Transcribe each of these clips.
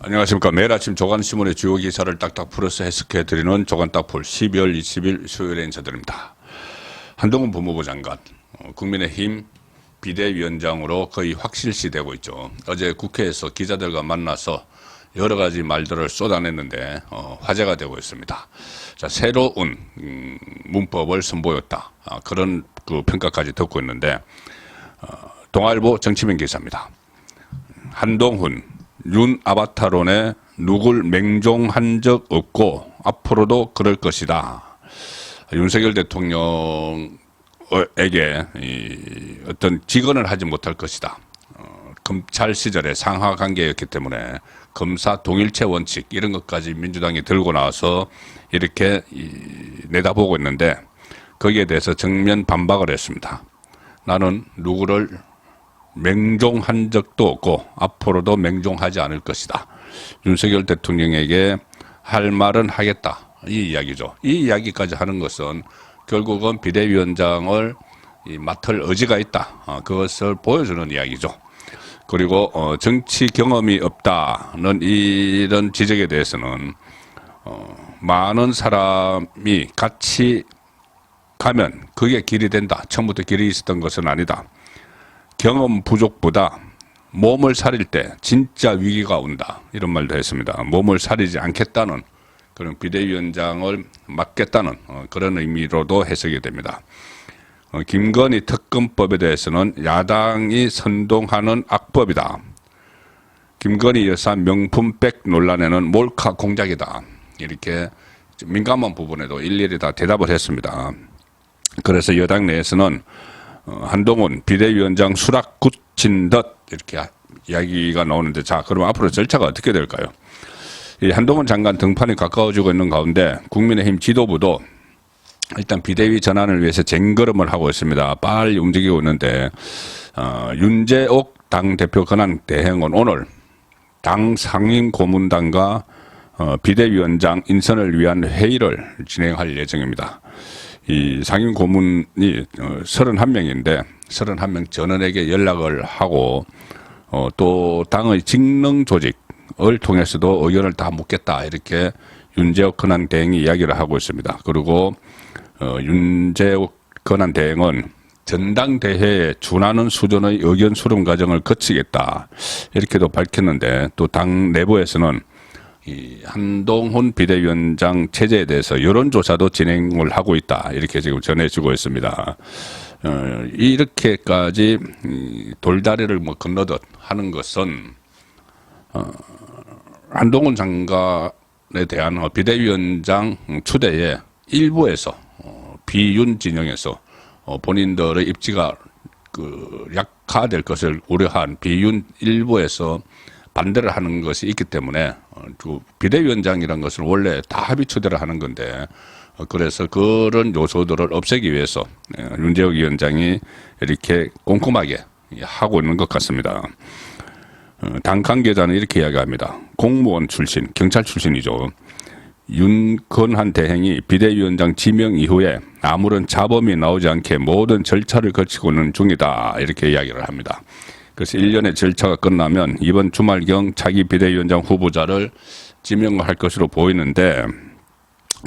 안녕하십니까. 매일 아침 조간신문의 주요 기사를 딱딱 풀어서 해석해드리는 조간딱풀 12월 20일 수요일에 인사드립니다. 한동훈 법무부 장관, 국민의힘 비대위원장으로 거의 확실시 되고 있죠. 어제 국회에서 기자들과 만나서 여러 가지 말들을 쏟아냈는데 화제가 되고 있습니다. 자, 새로운 문법을 선보였다. 그런 그 평가까지 듣고 있는데 동아일보 정치면 기사입니다. 한동훈 윤 아바타론에 누굴 맹종한 적 없고 앞으로도 그럴 것이다. 윤석열 대통령에게 어떤 직언을 하지 못할 것이다. 검찰 시절에 상하 관계였기 때문에 검사 동일체 원칙 이런 것까지 민주당이 들고 나와서 이렇게 내다보고 있는데 거기에 대해서 정면 반박을 했습니다. 나는 누구를 맹종한 적도 없고 앞으로도 맹종하지 않을 것이다. 윤석열 대통령에게 할 말은 하겠다. 이 이야기죠. 이 이야기까지 하는 것은 결국은 비대위원장을 맡을 의지가 있다. 그것을 보여주는 이야기죠. 그리고 정치 경험이 없다는 이런 지적에 대해서는 많은 사람이 같이 가면 그게 길이 된다. 처음부터 길이 있었던 것은 아니다. 경험 부족보다 몸을 사릴 때 진짜 위기가 온다. 이런 말도 했습니다. 몸을 사리지 않겠다는 그런 비대위원장을 맡겠다는 그런 의미로도 해석이 됩니다. 김건희 특검법에 대해서는 야당이 선동하는 악법이다. 김건희 여사 명품백 논란에는 몰카 공작이다. 이렇게 민감한 부분에도 일일이 다 대답을 했습니다. 그래서 여당 내에서는 한동훈 비대위원장 수락 굳힌 듯 이렇게 이야기가 나오는데 자, 그럼 앞으로 절차가 어떻게 될까요? 이 한동훈 장관 등판이 가까워지고 있는 가운데 국민의힘 지도부도 일단 비대위 전환을 위해서 쟁걸음을 하고 있습니다. 빨리 움직이고 있는데 윤재옥 당대표 권한 대행은 오늘 당 상임 고문단과 비대위원장 인선을 위한 회의를 진행할 예정입니다. 이 상임 고문이 31명인데 31명 전원에게 연락을 하고 또 당의 직능 조직을 통해서도 의견을 다 묻겠다 이렇게 윤재옥 권한 대행이 이야기를 하고 있습니다. 그리고 윤재옥 권한 대행은 전당대회에 준하는 수준의 의견 수렴 과정을 거치겠다 이렇게도 밝혔는데 또 당 내부에서는 이 한동훈 비대위원장 체제에 대해서 여론조사도 진행을 하고 있다 이렇게 지금 전해지고 있습니다. 이렇게까지 돌다리를 뭐 건너듯 하는 것은 한동훈 장관에 대한 비대위원장 추대에 일부에서 비윤 진영에서 본인들의 입지가 약화될 것을 우려한 비윤 일부에서 반대를 하는 것이 있기 때문에 비대위원장이라는 것은 원래 다 합의 추대를 하는 건데 그래서 그런 요소들을 없애기 위해서 윤재옥 위원장이 이렇게 꼼꼼하게 하고 있는 것 같습니다. 당 관계자는 이렇게 이야기합니다. 공무원 출신, 경찰 출신이죠. 윤건한 대행이 비대위원장 지명 이후에 아무런 잡음이 나오지 않게 모든 절차를 거치고 있는 중이다 이렇게 이야기를 합니다. 그래서 1년의 절차가 끝나면 이번 주말경 차기 비대위원장 후보자를 지명할 것으로 보이는데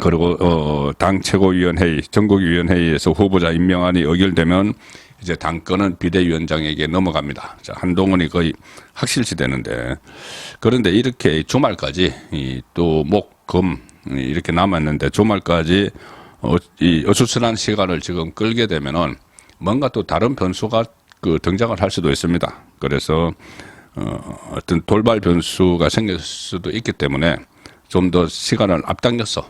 그리고 당 최고위원회의, 전국위원회의에서 후보자 임명안이 의결되면 이제 당권은 비대위원장에게 넘어갑니다. 자, 한동훈이 거의 확실시 되는데 그런데 이렇게 주말까지 또 목, 금 이렇게 남았는데 주말까지 이 어수선한 시간을 지금 끌게 되면은 뭔가 또 다른 변수가 등장을 할 수도 있습니다. 그래서 어떤 돌발 변수가 생길 수도 있기 때문에 좀 더 시간을 앞당겨서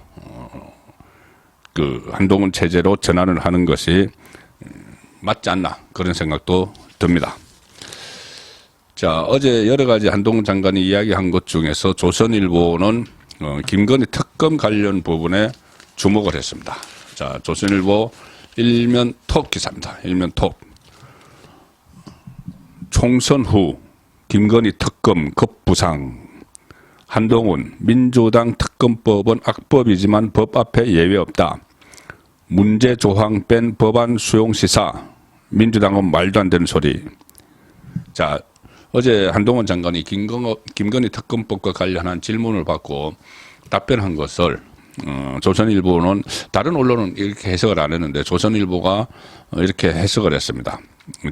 한동훈 체제로 전환을 하는 것이 맞지 않나 그런 생각도 듭니다. 자, 어제 여러 가지 한동훈 장관이 이야기한 것 중에서 조선일보는 김건희 특검 관련 부분에 주목을 했습니다. 자, 조선일보 일면 톱 기사입니다. 일면 톱. 총선 후 김건희 특검 급부상. 한동훈 민주당 특검법은 악법이지만 법 앞에 예외 없다. 문제 조항 뺀 법안 수용 시사. 민주당은 말도 안 되는 소리. 자, 어제 한동훈 장관이 김건희 특검법과 관련한 질문을 받고 답변한 것을 조선일보는, 다른 언론은 이렇게 해석을 안 했는데 조선일보가 이렇게 해석을 했습니다.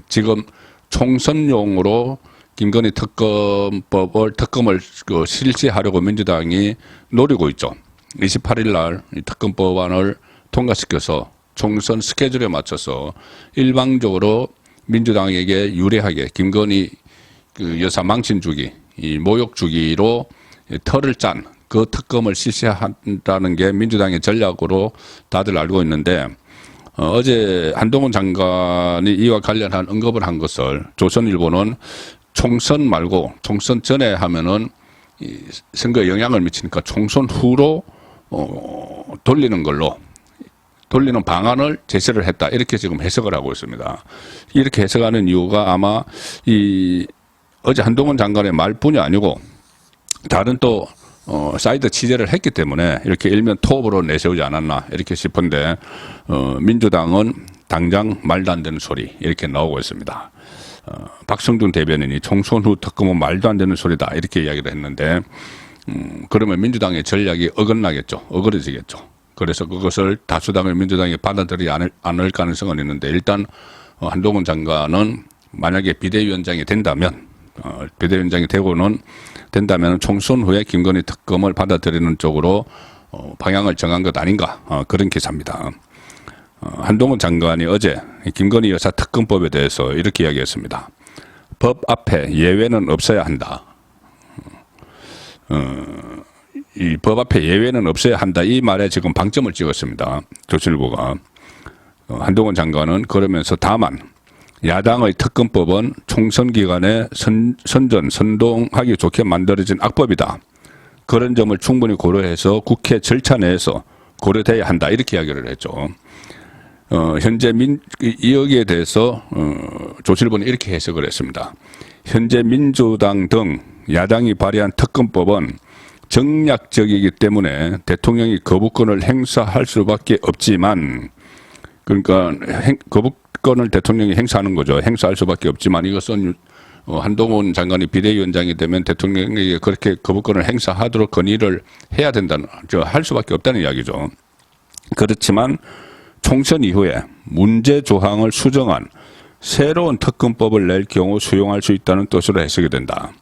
지금 총선용으로 김건희 특검을 실시하려고 민주당이 노리고 있죠. 28일 날 이 특검법안을 통과시켜서 총선 스케줄에 맞춰서 일방적으로 민주당에게 유리하게 김건희 그 여사 망신 주기, 이 모욕 주기로 털을 짠 그 특검을 실시한다는 게 민주당의 전략으로 다들 알고 있는데, 어제 한동훈 장관이 이와 관련한 언급을 한 것을 조선일보는 총선 말고 총선 전에 하면은 이 선거에 영향을 미치니까 총선 후로 돌리는 방안을 제시를 했다, 이렇게 지금 해석을 하고 있습니다. 이렇게 해석하는 이유가 아마 어제 한동훈 장관의 말뿐이 아니고 다른 또 사이드 취재를 했기 때문에 이렇게 일면 톱으로 내세우지 않았나 이렇게 싶은데, 민주당은 당장 말도 안 되는 소리 이렇게 나오고 있습니다. 박성준 대변인이 총선 후 특검은 말도 안 되는 소리다 이렇게 이야기를 했는데, 그러면 민주당의 전략이 어그러지겠죠. 그래서 그것을 다수당의 민주당이 받아들이지 않을 가능성은 있는데, 일단 한동훈 장관은 만약에 비대위원장이 된다면, 비대위원장이 된다면 총선 후에 김건희 특검을 받아들이는 쪽으로 방향을 정한 것 아닌가, 그런 기사입니다. 한동훈 장관이 어제 김건희 여사 특검법에 대해서 이렇게 이야기했습니다. 법 앞에 예외는 없어야 한다. 이 법 앞에 예외는 없어야 한다, 이 말에 지금 방점을 찍었습니다. 조선일보가. 한동훈 장관은 그러면서 다만 야당의 특검법은 총선 기간에 선동하기 좋게 만들어진 악법이다. 그런 점을 충분히 고려해서 국회 절차 내에서 고려돼야 한다, 이렇게 이야기를 했죠. 현재 여기에 대해서 조선일보는 이렇게 해석을 했습니다. 현재 민주당 등 야당이 발의한 특검법은 정략적이기 때문에 대통령이 거부권을 행사할 수밖에 없지만, 그러니까 거부권을 대통령이 행사하는 거죠. 행사할 수밖에 없지만, 이것은 한동훈 장관이 비대위원장이 되면 대통령에게 그렇게 거부권을 행사하도록 건의를 해야 된다는, 할 수밖에 없다는 이야기죠. 그렇지만 총선 이후에 문제 조항을 수정한 새로운 특검법을 낼 경우 수용할 수 있다는 뜻으로 해석이 된다.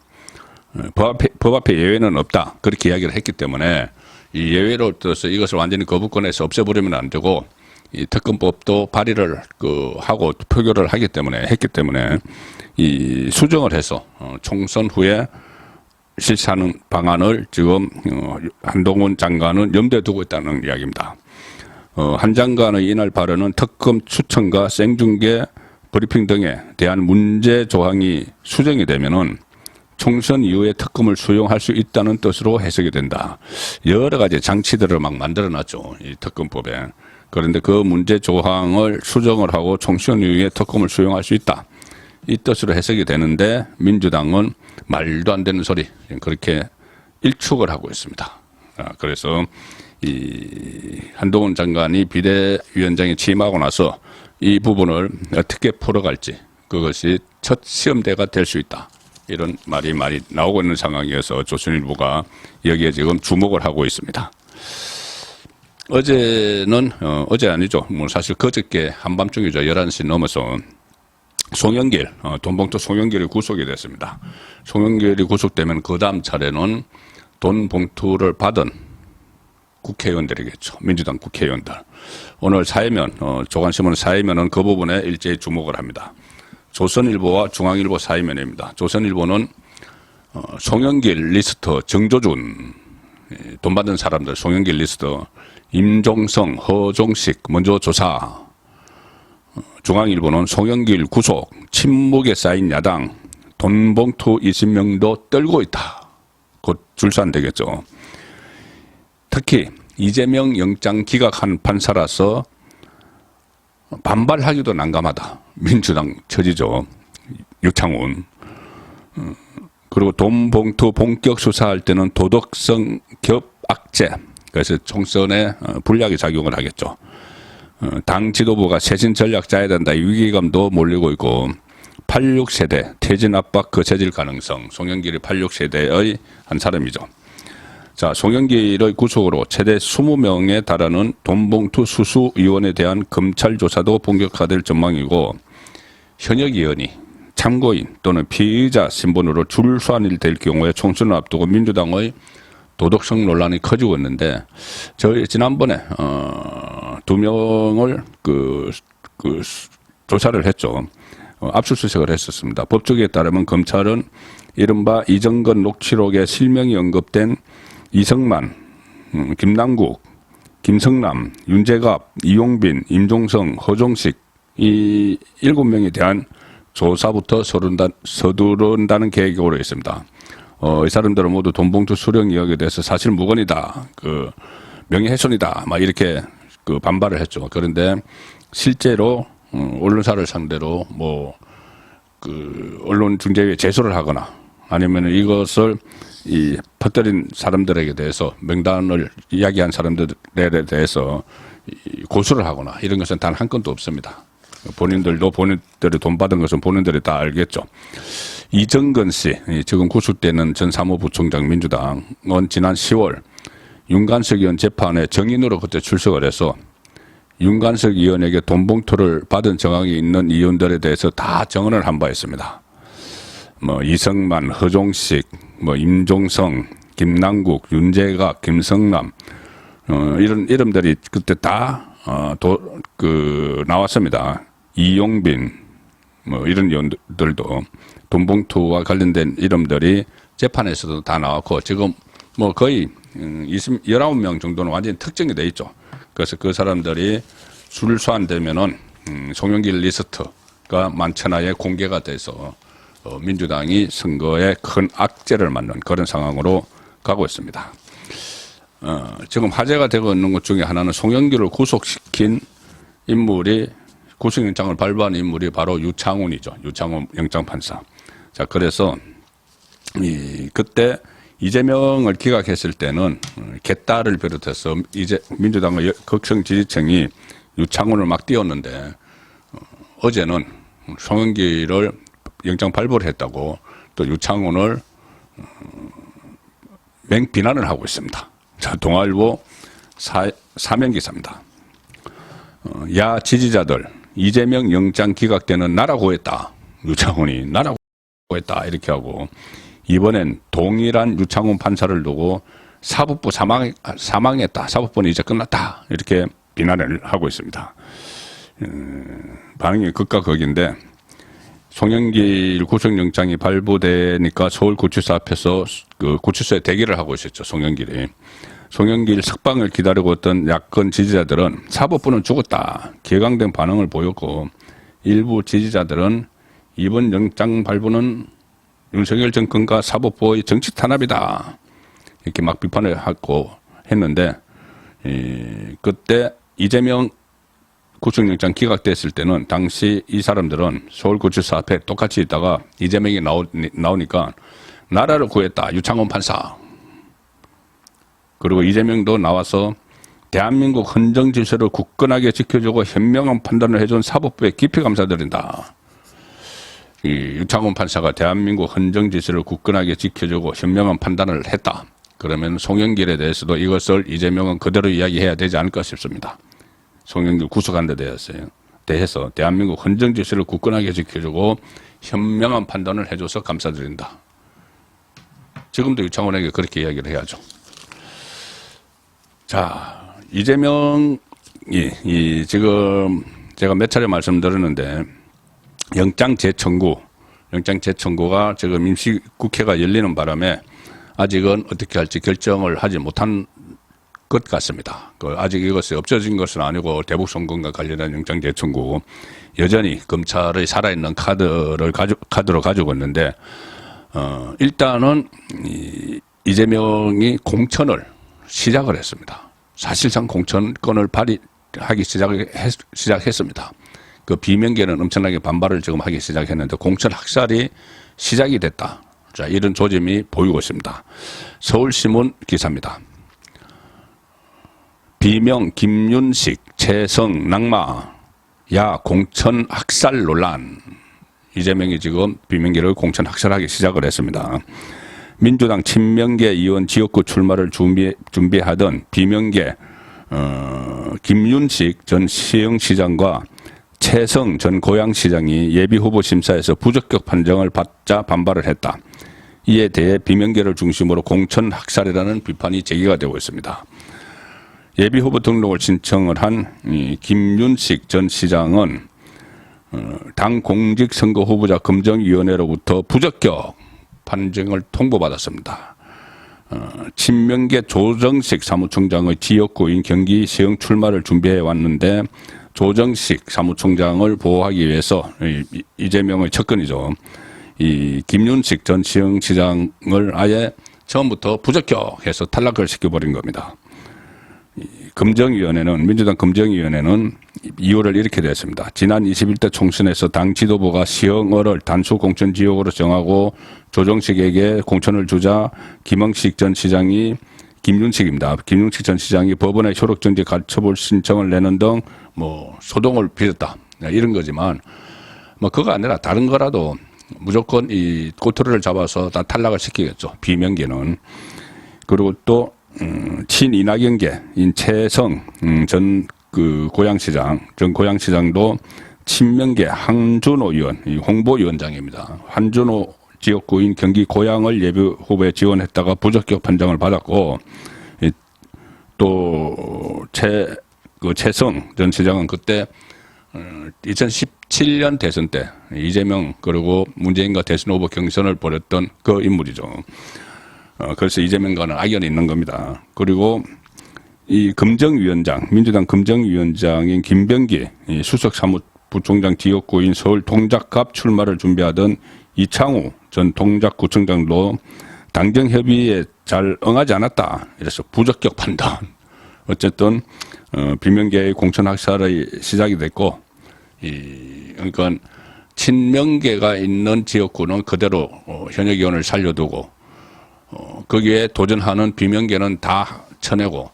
법 앞에 예외는 없다, 그렇게 이야기를 했기 때문에 이 예외로 떠서 이것을 완전히 거부권에서 없애버리면 안 되고, 이 특검법도 발의를 하고 표결을 했기 때문에 이 수정을 해서 총선 후에 실시하는 방안을 지금 한동훈 장관은 염두에 두고 있다는 이야기입니다. 한 장관의 이날 발언은 특검 추천과 생중계 브리핑 등에 대한 문제 조항이 수정이 되면은 총선 이후에 특검을 수용할 수 있다는 뜻으로 해석이 된다. 여러 가지 장치들을 막 만들어놨죠, 이 특검법에. 그런데 그 문제 조항을 수정을 하고 총선 이후에 특검을 수용할 수 있다, 이 뜻으로 해석이 되는데, 민주당은 말도 안 되는 소리, 그렇게 일축을 하고 있습니다. 그래서 이 한동훈 장관이 비대위원장에 취임하고 나서 이 부분을 어떻게 풀어갈지, 그것이 첫 시험대가 될 수 있다, 이런 말이 많이 나오고 있는 상황이어서 조선일보가 여기에 지금 주목을 하고 있습니다. 어제는 어제 아니죠. 뭐 사실 그저께 한밤중이죠. 11시 넘어서 송영길, 돈봉투 송영길이 구속이 됐습니다. 송영길이 구속되면 그 다음 차례는 돈 봉투를 받은 국회의원들이겠죠. 민주당 국회의원들. 오늘 사회면, 조간신문 사회면은 그 부분에 일제히 주목을 합니다. 조선일보와 중앙일보 사회면입니다. 조선일보는 송영길 리스트, 정조준, 돈 받은 사람들 송영길 리스트, 임종성, 허종식 먼저 조사. 중앙일보는 송영길 구속, 침묵에 쌓인 야당, 돈봉투 20명도 떨고 있다. 곧 출산되겠죠. 특히 이재명 영장 기각한 판사라서 반발하기도 난감하다. 민주당 처지죠. 유창훈. 그리고 돈봉투 본격 수사할 때는 도덕성 겹 악재. 그래서 총선에 불리하게 작용을 하겠죠. 당 지도부가 쇄신 전략 짜야 된다, 이 위기감도 몰리고 있고, 86세대 퇴진 압박 거쳐질 가능성. 송영길이 86세대의 한 사람이죠. 자, 송영길의 구속으로 최대 20명에 달하는 돈봉투 수수 의원에 대한 검찰 조사도 본격화될 전망이고, 현역 의원이 참고인 또는 피의자 신분으로 줄소환이 될 경우에 총선을 앞두고 민주당의 도덕성 논란이 커지고 있는데, 저희 지난번에 2명을 조사를 했죠. 압수수색을 했었습니다. 법조계에 따르면 검찰은 이른바 이정건 녹취록에 실명이 언급된 이성만, 김남국, 김성남, 윤재갑, 이용빈, 임종성, 허종식 이 7명에 대한 조사부터 서두른다는 계획으로 있습니다. 이 사람들은 모두 돈봉투 수령 의혹에 대해서 사실 무근이다, 명예훼손이다, 막 이렇게 반발을 했죠. 그런데 실제로 언론사를 상대로 언론중재위에 제소를 하거나 아니면 이것을 퍼뜨린 사람들에게 대해서 명단을 이야기한 사람들에 대해서 고소를 하거나 이런 것은 단 한 건도 없습니다. 본인들이 돈 받은 것은 본인들이 다 알겠죠. 이정건 씨, 지금 구속되는 전 사무부총장 민주당은 지난 10월 윤관석 의원 재판에 정인으로 그때 출석을 해서 윤관석 의원에게 돈봉투를 받은 정황이 있는 의원들에 대해서 다 증언을 한 바 있습니다. 이성만, 허종식, 임종성, 김남국, 윤재갑, 김성남, 이런 이름들이 그때 다 나왔습니다. 이용빈, 이런 의원들도 돈봉투와 관련된 이름들이 재판에서도 다 나왔고, 지금 거의 19명 정도는 완전히 특정이 돼 있죠. 그래서 그 사람들이 줄소환되면은 송영길 리스트가 만천하에 공개가 돼서 민주당이 선거에 큰 악재를 맞는 그런 상황으로 가고 있습니다. 지금 화제가 되고 있는 것 중에 하나는 송영길을 구속시킨 인물이, 구속영장을 발부한 인물이 바로 유창훈이죠. 유창훈 영장판사. 자, 그래서 그때 이재명을 기각했을 때는 개딸을 비롯해서 이제 민주당의 극성 지지층이 유창훈을 막 띄웠는데, 어제는 송영길을 영장 발부를 했다고 또 유창훈을 맹비난을 하고 있습니다. 자, 동아일보 사면 기사입니다. 야 지지자들, 이재명 영장 기각되는 나라 고했다. 유창훈이 나라 고했다 이렇게 하고, 이번엔 동일한 유창훈 판사를 두고 사법부 사망했다. 사법부는 이제 끝났다. 이렇게 비난을 하고 있습니다. 반응이 극과 극인데, 송영길 구속영장이 발부되니까 서울구치소 앞에서 구치소에 대기를 하고 있었죠. 송영길 석방을 기다리고 있던 야권 지지자들은 사법부는 죽었다, 개강된 반응을 보였고, 일부 지지자들은 이번 영장 발부는 윤석열 정권과 사법부의 정치 탄압이다 이렇게 막 비판을 하고 했는데, 그때 이재명 구속영장 기각됐을 때는 당시 이 사람들은 서울구치소 앞에 똑같이 있다가 이재명이 나오니까 나라를 구했다, 유창훈 판사. 그리고 이재명도 나와서 대한민국 헌정 질서를 굳건하게 지켜주고 현명한 판단을 해준 사법부에 깊이 감사드린다. 이 유창훈 판사가 대한민국 헌정 질서를 굳건하게 지켜주고 현명한 판단을 했다. 그러면 송영길에 대해서도 이것을 이재명은 그대로 이야기해야 되지 않을까 싶습니다. 송영길 구속한 데 대해서 대한민국 헌정 질서를 굳건하게 지켜주고 현명한 판단을 해줘서 감사드린다. 지금도 유창훈에게 그렇게 이야기를 해야죠. 자, 이재명이 지금 제가 몇 차례 말씀드렸는데, 영장 재청구가 지금 임시국회가 열리는 바람에 아직은 어떻게 할지 결정을 하지 못한 것 같습니다. 아직 이것이 없어진 것은 아니고, 대북 송금과 관련한 영장 재청구 여전히 검찰의 살아있는 카드로 가지고 있는데, 일단은 이재명이 공천을 시작을 했습니다. 사실상 공천권을 발휘하기 시작했습니다. 그 비명계는 엄청나게 반발을 지금 하기 시작했는데, 공천 학살이 시작이 됐다. 자, 이런 조짐이 보이고 있습니다. 서울신문 기사입니다. 비명 김윤식, 최성 낙마, 야 공천 학살 논란, 이재명이 지금 비명계를 공천 학살하기 시작을 했습니다. 민주당 친명계 의원 지역구 출마를 준비하던 비명계 김윤식 전 시흥시장과 최성 전 고양시장이 예비후보 심사에서 부적격 판정을 받자 반발을 했다. 이에 대해 비명계를 중심으로 공천 학살이라는 비판이 제기가 되고 있습니다. 예비후보 등록을 신청을 한 김윤식 전 시장은 당 공직선거 후보자 검증위원회로부터 부적격 판정을 통보받았습니다. 친명계 조정식 사무총장의 지역구인 경기 시흥 출마를 준비해 왔는데 조정식 사무총장을 보호하기 위해서 이재명의 측근이죠. 이 김윤식 전 시흥시장을 아예 처음부터 부적격해서 탈락을 시켜버린 겁니다. 검증위원회는 민주당 검증위원회는 이유를 이렇게 됐습니다. 지난 21대 총선에서 당 지도부가 시흥을 단수 공천 지역으로 정하고 조정식에게 공천을 주자 김영식 전 시장이 김윤식입니다. 김윤식 전 시장이 법원에 효력정지 가처분 신청을 내는 등 뭐 소동을 피웠다 이런 거지만 뭐 그거 아니라 다른 거라도 무조건 이 꼬투리를 잡아서 다 탈락을 시키겠죠. 비명계는. 그리고 또 친이낙연계인 최성 전 그 고양시장도 친명계 한준호 의원, 홍보위원장입니다. 한준호 지역구인 경기 고양을 예비 후보에 지원했다가 부적격 판정을 받았고, 또 최성 전 시장은 그때 2017년 대선 때 이재명 그리고 문재인과 대선 후보 경선을 벌였던 그 인물이죠. 그래서 이재명과는 악연이 있는 겁니다. 그리고 이 검증위원장, 민주당 검증위원장인 김병기 수석 사무부총장 지역구인 서울 동작갑 출마를 준비하던 이창우 전 동작구청장도 당정 협의에 잘 응하지 않았다. 이래서 부적격 판단. 어쨌든 비명계의 공천 학살의 시작이 됐고, 그러니까 친명계가 있는 지역구는 그대로 현역 의원을 살려두고 거기에 도전하는 비명계는 다 쳐내고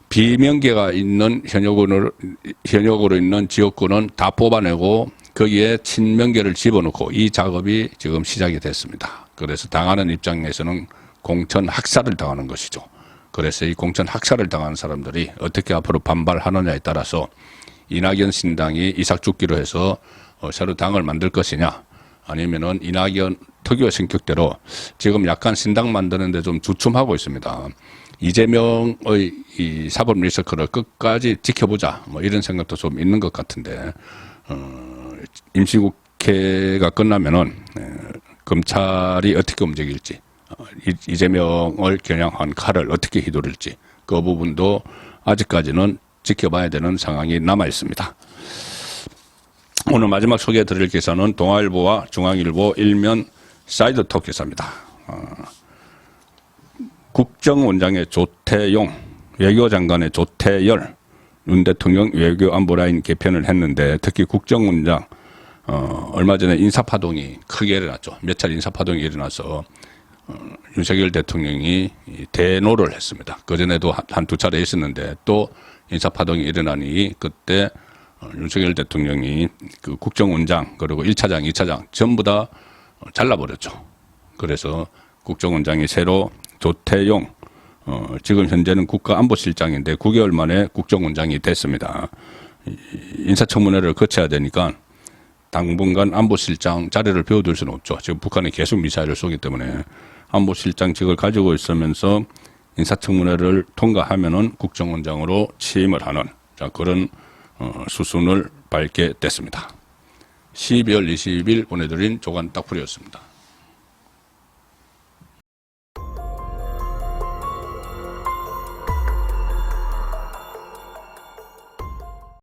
비명계가 있는 현역으로 있는 지역구는 다 뽑아내고 거기에 친명계를 집어넣고 이 작업이 지금 시작이 됐습니다. 그래서 당하는 입장에서는 공천 학살을 당하는 것이죠. 그래서 이 공천 학살을 당하는 사람들이 어떻게 앞으로 반발하느냐에 따라서 이낙연 신당이 이삭죽기로 해서 새로 당을 만들 것이냐 아니면은 이낙연 특유의 성격대로 지금 약간 신당 만드는데 좀 주춤하고 있습니다. 이재명의 이 사법 리서클을 끝까지 지켜보자 뭐 이런 생각도 좀 있는 것 같은데 임시국회가 끝나면은 검찰이 어떻게 움직일지 이재명을 겨냥한 칼을 어떻게 휘두를지 그 부분도 아직까지는 지켜봐야 되는 상황이 남아 있습니다. 오늘 마지막 소개해드릴 기사는 동아일보와 중앙일보 일면 사이드톡 기사입니다. 국정원장의 조태용, 외교장관의 조태열, 윤 대통령 외교안보라인 개편을 했는데 특히 국정원장 얼마 전에 인사파동이 크게 일어났죠. 몇 차례 인사파동이 일어나서 윤석열 대통령이 대노를 했습니다. 그전에도 한두 차례 있었는데 또 인사파동이 일어나니 그때 윤석열 대통령이 그 국정원장 그리고 1차장, 2차장 전부 다 잘라버렸죠. 그래서 국정원장이 새로 조태용 지금 현재는 국가안보실장인데 9개월 만에 국정원장이 됐습니다. 인사청문회를 거쳐야 되니까 당분간 안보실장 자리를 비워둘 수는 없죠. 지금 북한이 계속 미사일을 쏘기 때문에 안보실장직을 가지고 있으면서 인사청문회를 통과하면은 국정원장으로 취임을 하는 그런 수순을 밟게 됐습니다. 12월 20일 보내드린 조간 딱풀이었습니다.